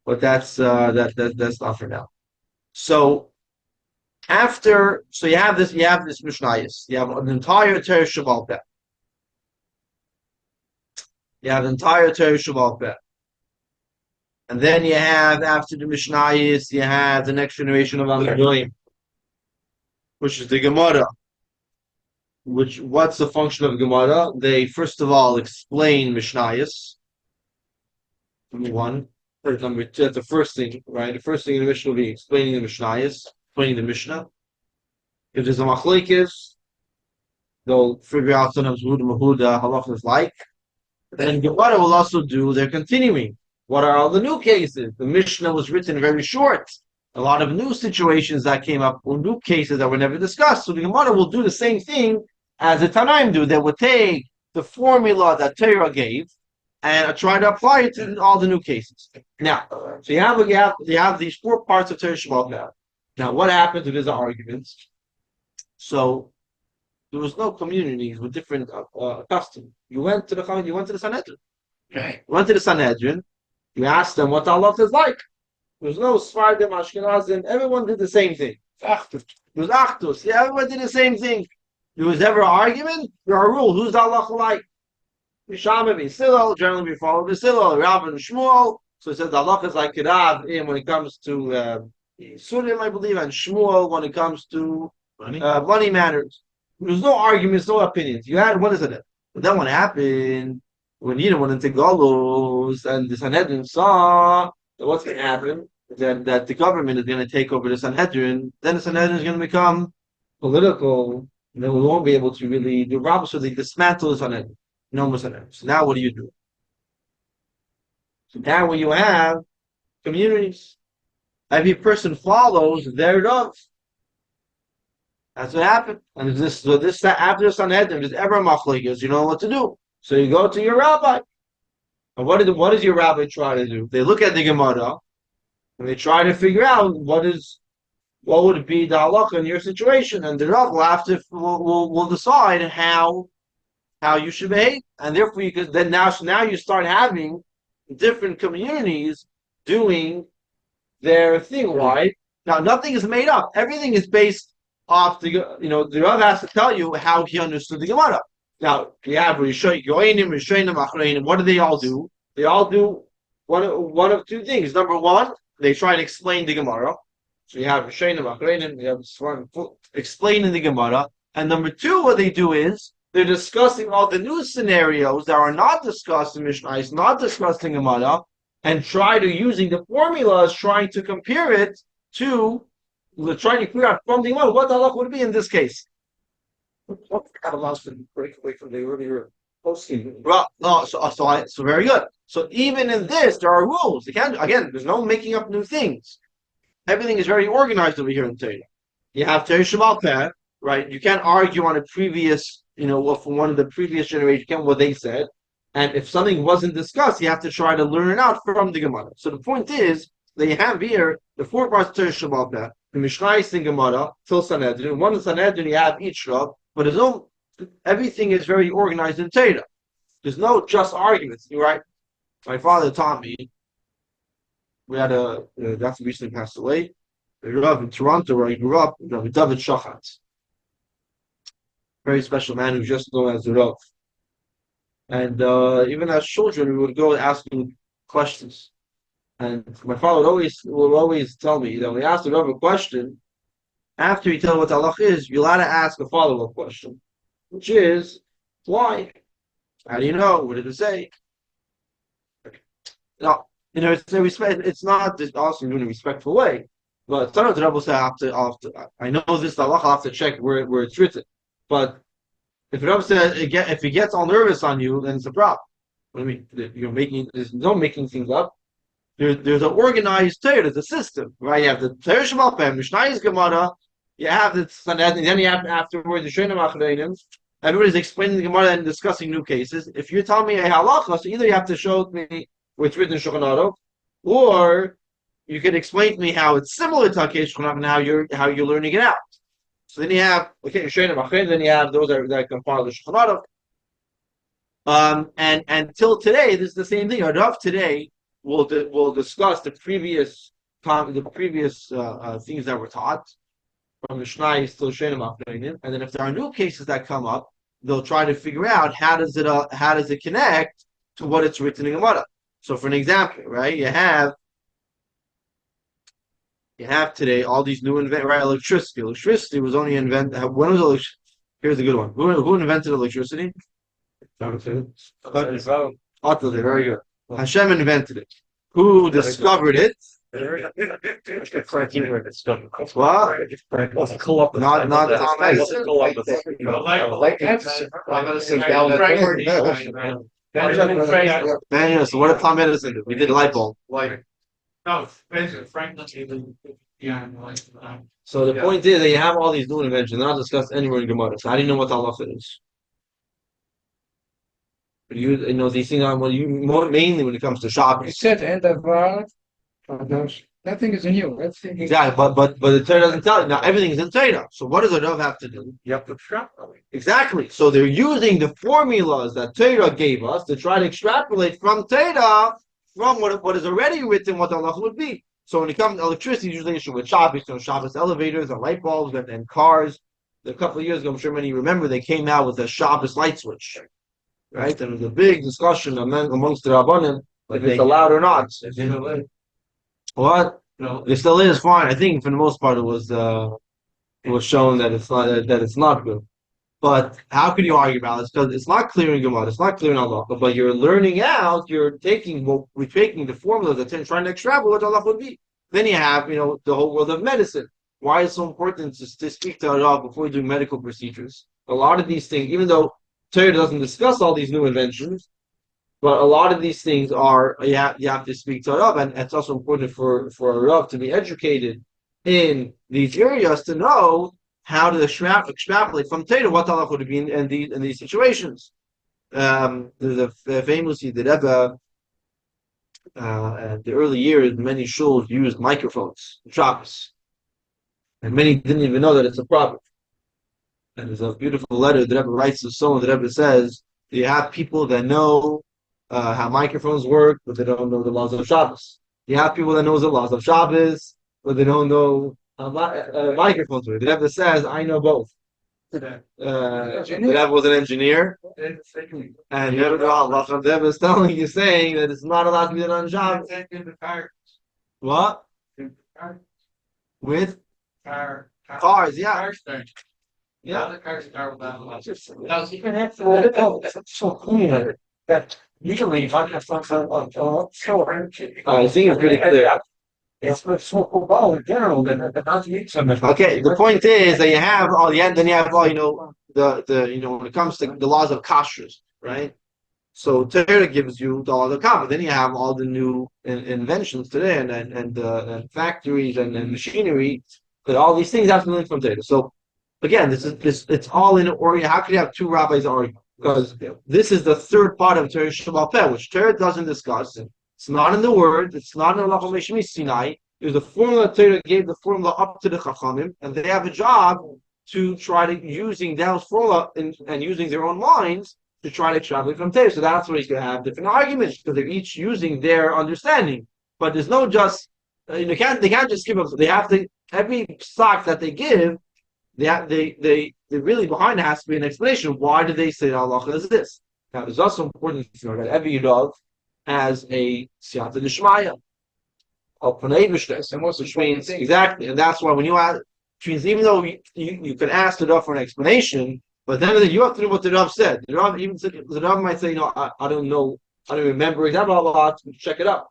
But that's not for now. So you have this Mishnayos. You have an entire Torah Shabbat Peh. You have the entire Torah Shabbat Peh. And then you have, after the Mishnayos, you have the next generation of Amadoim, which is the Gemara. What's the function of Gemara? They first of all explain Mishnayos. Number 1. Number 2, that's the first thing, right? The first thing in the Mishnah will be explaining the Mishnayos, explaining the Mishnah. If there's a machlokes, they'll figure out sometimes who the halacha is like. Then Gemara will also do their continuing. What are all the new cases? The Mishnah was written very short. A lot of new situations that came up, or new cases that were never discussed. So the Gemara will do the same thing as the Tanaim do. They would take the formula that Torah gave and try to apply it to all the new cases. Now, so you have these 4 parts of Torah Shabbat now. Now, what happens if there's an argument? So there was no communities with different customs. You went to the Sanhedrin. Okay. You went to the Sanhedrin. You asked them what Allah is like. There's no Sfardim, Ashkenazim. Everyone did the same thing. It was Achdus. Yeah, everyone did the same thing. There was ever an argument. There are rules. Who's Allah like? Mishama B'Silal, generally we follow B'Silal, Rav and Shmuel. So it says Allah is like Rav when it comes to Sunim, I believe, and Shmuel when it comes to money matters. There's no arguments, no opinions. You had, what is it? But then what happened when Yidden went into Golos and the Sanhedrin saw that what's going to happen, that the government is going to take over the Sanhedrin, then the Sanhedrin is going to become political, and then we won't be able to really do Rabbah, so they dismantle the Sanhedrin. No more Sanhedrin. So now what do? So now when you have communities, every person follows their Rav. That's what happened. And after the Sanhedrin, there's ever machlokes, you know what to do. So you go to your rabbi. And what does your rabbi try to do? They look at the Gemara and they try to figure out what would be the halacha in your situation, and the Rav will decide how you should behave, and therefore now you start having different communities doing their thing. Right now, nothing is made up. Everything is based off the Rav has to tell you how he understood the Gemara. Now you have Rishon, Yoinim, Rishonim, Achreinim. What do they all do? They all do one of two things. Number one, they try to explain the Gemara. So you have Rishonim, Achreinim. You have explaining the Gemara. And number two, what they do is they're discussing all the new scenarios that are not discussed in Mishnah, not discussed in Gemara, and try to using the formulas, trying to compare it to trying to figure out from the Gemara what the halach would be in this case. What allows them to break away from the earlier posting? Well, no, so very good. So even in this, there are rules. They can't, again, there's no making up new things. Everything is very organized over here in Torah. You have Torah Shemal Peh, right? You can't argue on a previous, from one of the previous generations, what they said. And if something wasn't discussed, you have to try to learn it out from the Gemara. So the point is, they have here the 4 parts of Torah Shemal Peh, the Mishnah in Gemara, till Sanhedrin. One in Sanhedrin, you have each Rav, but everything is very organized in Torah. There's no just arguments, right? My father taught me, we had that's recently passed away, a Rav in Toronto where I grew up, Rav David Shachatz. Very special man who's just known as a Rav. And even as children, we would go asking questions. And my father would always tell me that when he asked the Rav a question, after you tell what halach is, you're allowed to ask a follow-up question, which is, why? How do you know? What did it say? Now, it's not just also in a respectful way, but sometimes the Rebbe will say, I know this halach, I'll have to check where it's written. But if the Rebbe says, if he gets all nervous on you, then it's a problem. What do you mean? There's no making things up. There's an organized Torah, there's a system, right? You have the Torah Shemal Peh, Mishnah Gemara, you have the Sanhedrin, then you have afterwards the Rishonim Achreinim. Everybody's explaining the Gemara and discussing new cases. If you're telling me a halacha, so either you have to show me where it's written in Shulchan Aruch, or you can explain to me how it's similar to Hakei Shulchan Aruch and how you're learning it out. So then you have Rishonim Achreinim, then you have those that can follow the Shulchan Aruch. And until today, this is the same thing. Rav today will discuss the previous things that were taught from Mishnah to Rishonim Achreinim, and then if there are new cases that come up, they'll try to figure out how does it connect to what it's written in Gemara. So, for an example, right, you have today all these new right? Electricity. Electricity was only invented. When was electricity? Here's a good one. Who invented electricity? Very good. Hashem invented it. Who discovered it? What? Not Thomas Edison. So what did Tom Edison do? We did a light bulb. So the point is that you have all these new inventions, they're not discussed anywhere in Gemara. So how do you know what halacha is? These things are mainly when it comes to shopping. You said nothing is new. Exactly, but the Torah doesn't tell you. Now everything is in Torah. So what does the Rav have to do? You have to extrapolate. Exactly. So they're using the formulas that Torah gave us to try to extrapolate from Torah, from what is already written, what the halacha would be. So when it comes to electricity, usually issue with Shabbos, Shabbos elevators and light bulbs and cars. A couple of years ago, I'm sure many remember, they came out with a Shabbos light switch. Right? And there was a big discussion amongst the Rabbanim if it's allowed or not. What? No. It still is fine. I think for the most part it was shown that it's not good. But how can you argue about it? Because it's not clear in Gemara, it's not clear in Allah. But you're learning out, we're taking the formulas and trying to extrapolate what Allah would be. Then you have, the whole world of medicine. Why is it so important to speak to Allah before you do medical procedures? A lot of these things, even though Torah doesn't discuss all these new inventions, But a lot of these things are you have to speak to a Rav, and it's also important for a Rav to be educated in these areas to know how to extrapolate from Torah what Allah would be in these situations. There's a famously the Rebbe the early years, many shuls used microphones, Shabbos, and many didn't even know that it's a problem. And there's a beautiful letter the Rebbe writes to someone. The Rebbe says, you have people that know how microphones work, but they don't know the laws of Shabbos. You have people that know the laws of Shabbos, but they don't know how microphones work. The Rebbe says, I know both. The Rebbe was an engineer, and the Rebbe is telling you, saying that it's not allowed to be done on Shabbos. What? With cars, yeah. Yeah. So clear that usually if I have something like I think it's pretty clear. it's so well in general that not use them. Okay, the point is that you have all the end, then you have all the when it comes to the laws of kashrus, right? So Torah gives you the laws of kashrus. Then you have all the new inventions today and factories and machinery. But all these things have to learn from Torah. So again, it's all in order. How could you have two rabbis argue? Because this is the third part of Torah Shabbat Peh, which Torah doesn't discuss. It's not in the word. It's not in Lachom Shemi Sinai. It was the formula Torah gave the formula up to the Chachamim, and they have a job to try to using that formula and using their own minds to try to extrapolate from Torah. So that's where you can have different arguments because they're each using their understanding. But there's no just they can't just give up. They have to every sock that they give. They really behind it has to be an explanation. Why do they say Allah is this? Now, there's also important to know that every Yudov has a Siyata Dishmaya, which means exactly, and that's why when you ask, which means even though you can ask the Rav for an explanation, but then you have to know what the Rav said. The Rav might say, I don't know, I don't remember exactly, blah blah blah. Check it up,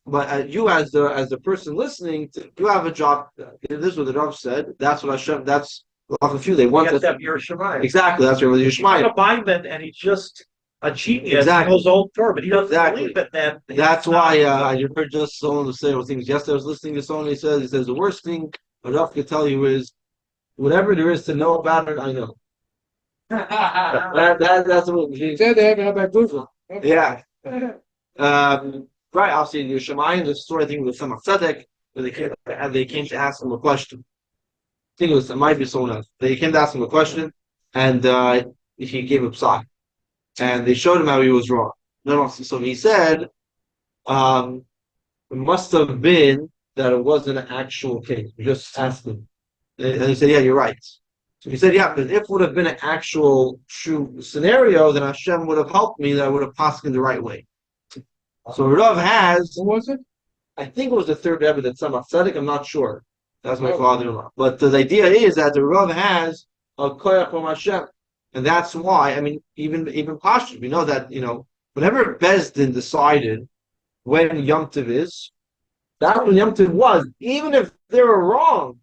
but you as the person listening, you have a job. This is what the Rav said. That's what Hashem. That's a few. They want to have your Shemai. Exactly. That's what your Shemai. A Bindman, and he's just a genius. Exactly. Knows old Torah, but he doesn't believe it. Then that's why I heard just someone say things. Yesterday I was listening to someone. He says the worst thing a Rav could tell you is whatever there is to know about it, I know. That's what he said. They have a Google. Yeah. Right, obviously, the Shemayim, the story, I think, with some Tzedek, where they came to ask him a question. I think it might be someone else. They came to ask him a question, and he gave a psak. And they showed him how he was wrong. So he said, it must have been that it wasn't an actual case. We just asked him. And he said, yeah, you're right. So he said, yeah, because if it would have been an actual true scenario, then Hashem would have helped me, that I would have passed in the right way. So Rav has. Who was it? I think it was the third Rebbe that Tzemach Tzedek. I'm not sure. That's my father-in-law. But the idea is that the Rav has a koyach from Hashem, and that's why. I mean, even Pashtus, we know that whenever Bezdin decided when Yom Tov is, that's when Yom Tov was. Even if they were wrong,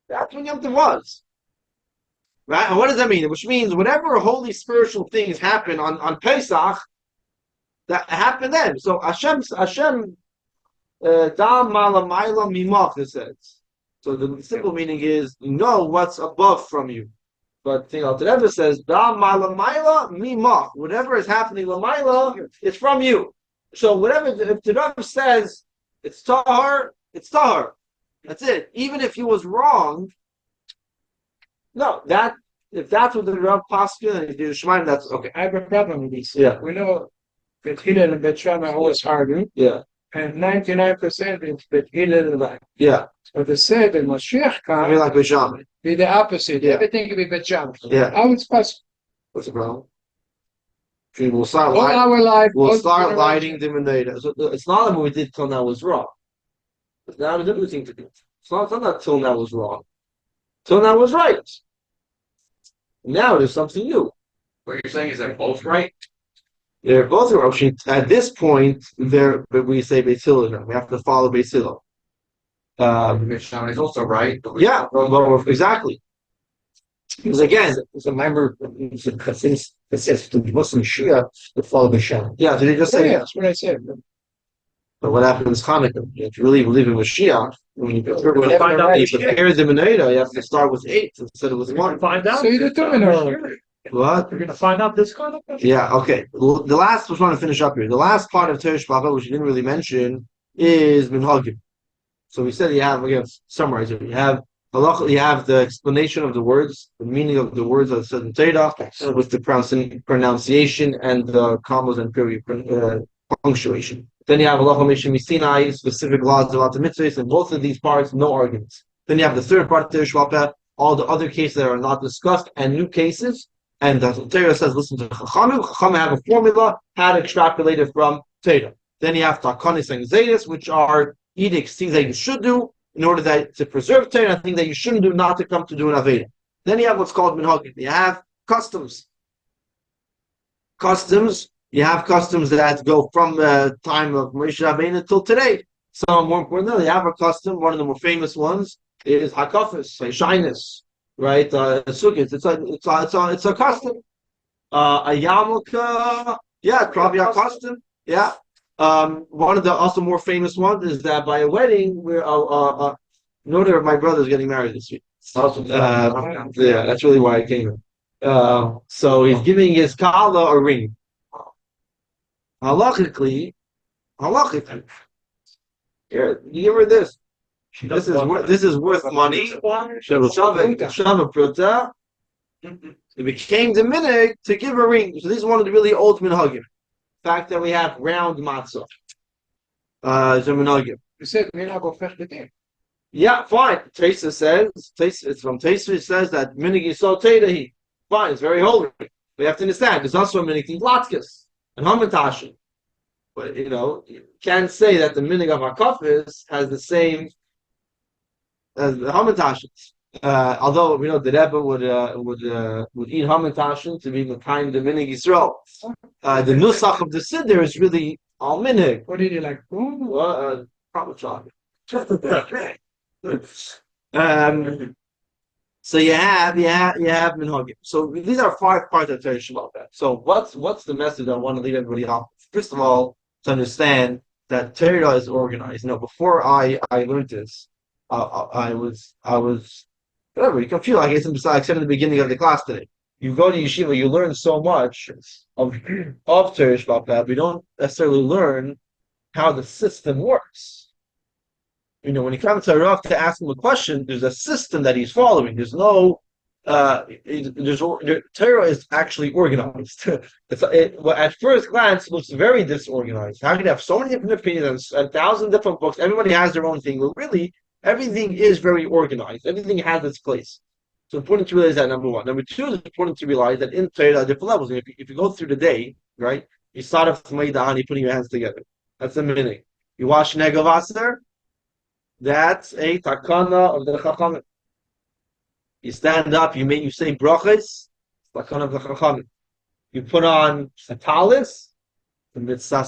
that's when Yom Tov was. Right? And what does that mean? Which means whenever holy spiritual things happen on Pesach. That happened then. So Hashem, Dam Malamayla Mimach, it says. So the simple meaning is know what's above from you. But the Rebbe says Dam Malamayla Mimach. Whatever is happening Lamayla, it's from you. So whatever if the Rebbe says it's Tahar, it's Tahar. That's it. Even if he was wrong, no, if that's what the Rebbe Paskin and he did Shemaim, that's okay. I have a problem with this. Yeah. We know that Hillel and Bet Shammai are always harder. Yeah. And 99% is Bet Hillel and right. Yeah. But they said that Mashiach I mean, can like Bisham. be the opposite. Yeah. Everything can be Bet Shammai. Yeah. How it's possible? What's the problem? We'll start All our life. We'll start lighting them in the. So it's not that what we did till now was wrong. It's not a different thing to do. It's not that till now was wrong. Till now was right. Now there's something new. What you're saying is they're both right? They're both wrong. At this point, we say Beis Hillel. We have to follow Beis Hillel. Rishon is also right. Yeah, well, exactly. Because again, It's a member, it says to Muslim Shia to follow the Shem. yeah, did they just say, Yeah, that's what I said. but what happens Hanukkah? If you really believe in Mashiach, when you find out prepare the Menachem, you have to start with 8 instead of with 1. Find out. So you're doing it. What? You're gonna find out this kind of thing. Yeah, okay. The last, we're trying to finish up here. The last part of Teresh Bava, which you didn't really mention, is Minhagim. So we said you have, again, summarize it. You have halacha, you have the explanation of the words, the meaning of the words of the certain Torah, with the pronunciation and the commas and period punctuation. Then you have halacha Mishim Sinai, specific laws about the mitzvahs, and both of these parts, no arguments. Then you have the third part of Teresh Bava, all the other cases that are not discussed, and new cases. And the Torah says, listen to Chachamim. Chachamim have a formula how to extrapolate it from Torah. Then you have Takanis and Zayis, which are edicts, things that you should do in order that to preserve Torah, and things that you shouldn't do not to come to do an Aveda. Then you have what's called Minhagim. You have customs. You have customs that go from the time of Moshe Rabbeinu until today. Some more important, you have a custom. One of the more famous ones is Hakafis, shyness. Right, sukkahs. It's a custom. A yarmulke, yeah, probably a custom. Yeah. One of the also more famous ones is that by a wedding, where in order my brother's getting married this week. Yeah, that's really why I came. So he's giving his kala a ring. Halachically, here, you give her this. This is worth money. It became the minhag to give a ring. So this is one of the really old minhagim. The fact that we have round matzah. Is a minhagim. You said minhag hofech b'din. Yeah, fine. Taisa says, it's from Taisa, it says that minhag yisol teidahi. Fine, it's very holy. We have to understand, there's also a minhag latkes and hamantashin. But, you can't say that the minhag of Hakafis has the same as the hamantashes. Although we know the Rebbe would eat hamantashen to be the time the minhag Yisrael. The nusach of the siddur is really all minhag. What did you like? Probably chocolate. So you have minhagim. So these are 5 parts of Torah Shabbat. So what's the message I want to leave everybody off? First of all, to understand that Torah is organized. Before I learned this, I was whatever, you can feel like it's except in the beginning of the class today. You go to yeshiva, you learn so much of Torah Shabbat, but we don't necessarily learn how the system works. When you come to Rav to ask him a question, there's a system that he's following. There's no Torah is actually organized. At first glance, it looks very disorganized. How can you have so many different opinions and 1,000 different books? Everybody has their own thing. But really, everything is very organized. Everything has its place. So it's important to realize that, number one. Number two, it's important to realize that in Torah, there are different levels. If you go through the day, right, you start off with Meidah, putting your hands together. That's the meaning. You wash Negavaser, that's a takana of the Chachamim. You stand up, you say brachas, takana of the Chachamim. You put on a talis, the mitzvah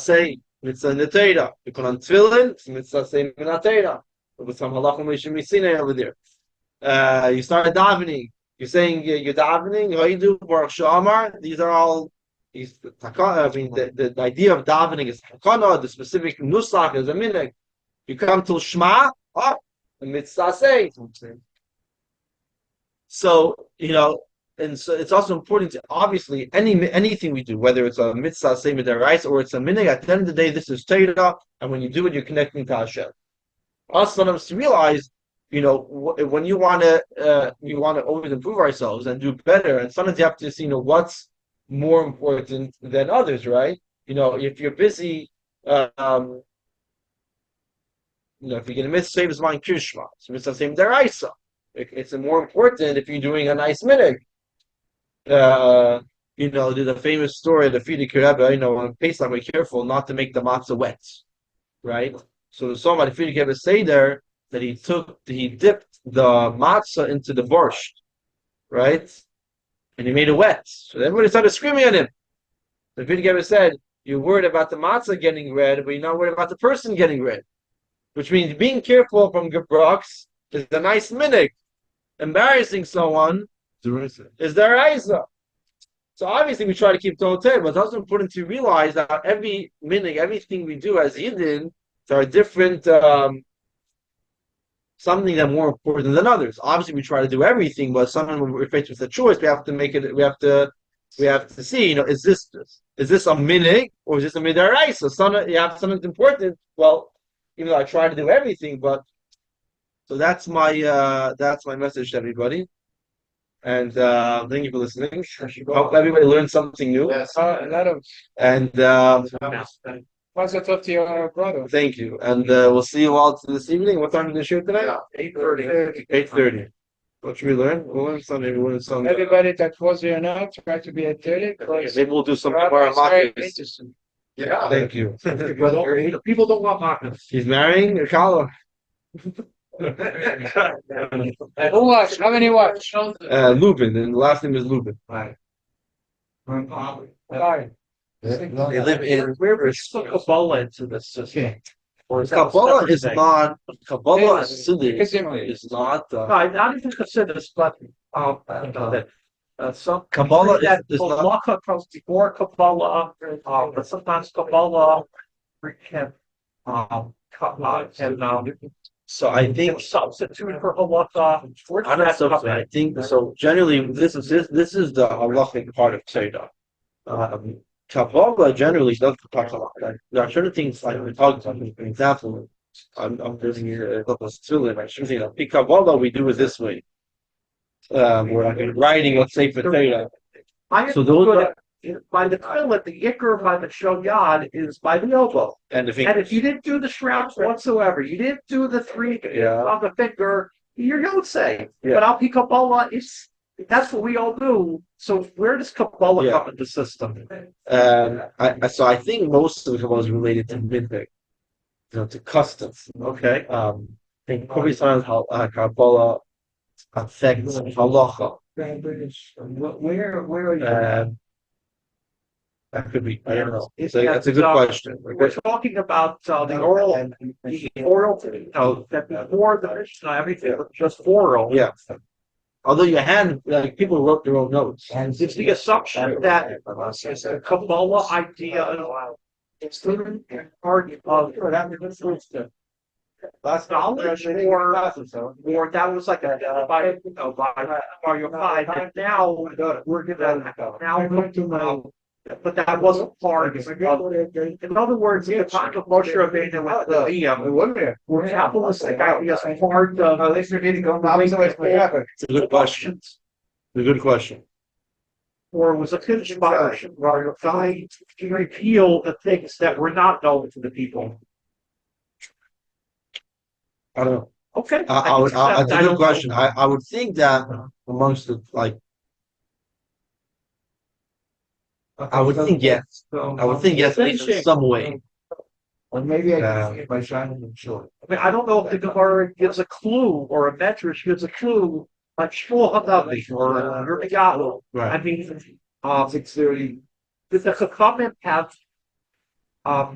netera. You put on tefillin, it's mitzvah minatera. With some halachim Mishim Sinai over there. You start davening. You're saying you're davening. Hoidu Baruch Shamar. These are all. The idea of davening is takana. The specific nusach is a minhag. You come to Shema. The mitzvah say. So and so it's also important to obviously anything we do, whether it's a mitzvah say midaraisa or it's a minhag. At the end of the day, this is Torah, and when you do it, you're connecting to Hashem. Us sometimes to realize, when you want to always improve ourselves and do better, and sometimes you have to see, what's more important than others, right? If you're busy, if you're going to miss save his mind Kirishma, so mitzvah same deraisa. It's more important if you're doing a nice minhag. There's a famous story of the Frierdiker Rebbe. On Pesach, we're careful not to make the matzah wet, right? So somebody Frierdiker Rebbe say there that he dipped the matzah into the borscht, right? And he made it wet. So everybody started screaming at him. The Frierdiker Rebbe said, "You're worried about the matzah getting red, but you're not worried about the person getting red." Which means being careful from gebrachs is a nice minhag. Embarrassing someone is deraisa. So obviously we try to keep the hotel, but it's also important to realize that every minute, everything we do as Yidden, there are different something that more important than others. Obviously, we try to do everything, but sometimes when we're faced with a choice, we have to make it. We have to see. Is this a minig or is this a midaraisa? You have something important. Well, even though I try to do everything, but so that's my message to everybody. And thank you for listening. Hope everybody learned something new. Yes, a lot of. And What's it up to your brother? thank you. And we'll see you all this evening. What time is the show tonight? 8:30. 8:30. What should we learn? We'll learn something. We'll learn something. Everybody that was here now, try to be at 30. Maybe we'll do something more Very Marcus. interesting. Yeah. Thank you. People don't want Marcus. He's marrying a Kala. Who watch? How many watch? Lubin, and the last name is Lubin. Right. Sorry. They live in. Where is Kabbalah into this system? Or is that a Kabbalah separate is thing? not. Kabbalah Yes. is not. No, I not even consider this, but some Kabbalah that is not. Halacha comes before Kabbalah, but sometimes Kabbalah can So I think. substitute for Halacha. I'm not so. I think so. Generally, this is the halachic part of Torah. Kabbalah generally doesn't talk a lot. There are certain things like we talked about. For example, I'm giving you a couple of tefillin. I should say that. Kabbalah we do it this way. We're like writing, let's say for Torah. So those are, By the tefillin, the ikr by the shoyad is by the elbow. and the And fingers. if you didn't do the shrouds whatsoever, you didn't do the three on the finger, you're going to say. Yeah. But Al Pi Kabbalah is that's what we all do. So where does Kabbalah Yeah. come into the system? So I think most of the Kabbalah is related to minhag, to customs. Okay. I think probably sometimes how Kabbalah affects halacha. Where are you? That could be. I don't know. It's- So that's a good question. We're talking about the oral, that before the Mishnah, everything was just oral. Yeah. Although you had people wrote their own notes. It's the assumption that the Kabbalah idea is part of that's knowledge, or that was like a by your mind. And now we're gonna but that wasn't part of. In other words, the time of Moshe Rabbeinu with the Liam, were Kabbalistic ideas part of. It's a good question. It's a good question. Or was a conspiration trying to repeal the things that were not known to the people. I don't know. Okay. It's a good question. I would think that amongst the I would think yes. I would think yes, at least in some way. Or maybe I can get my shining and short. I mean, I don't know if the Gemara gives a clue or a metric gives a clue, like Shmuel Hadavi or Megalu. Right. I mean, 6:30. did the Chachamim have?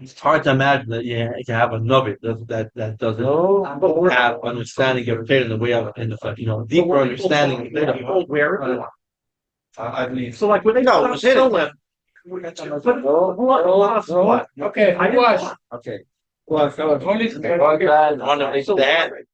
It's hard to imagine that you can have a novit that doesn't have understanding of Torah in the way of deeper understanding of Torah. Where? I believe. So, like when they No, put it's hidden. Kollel, what? Okay, I who was? Okay. Well, so only. One of the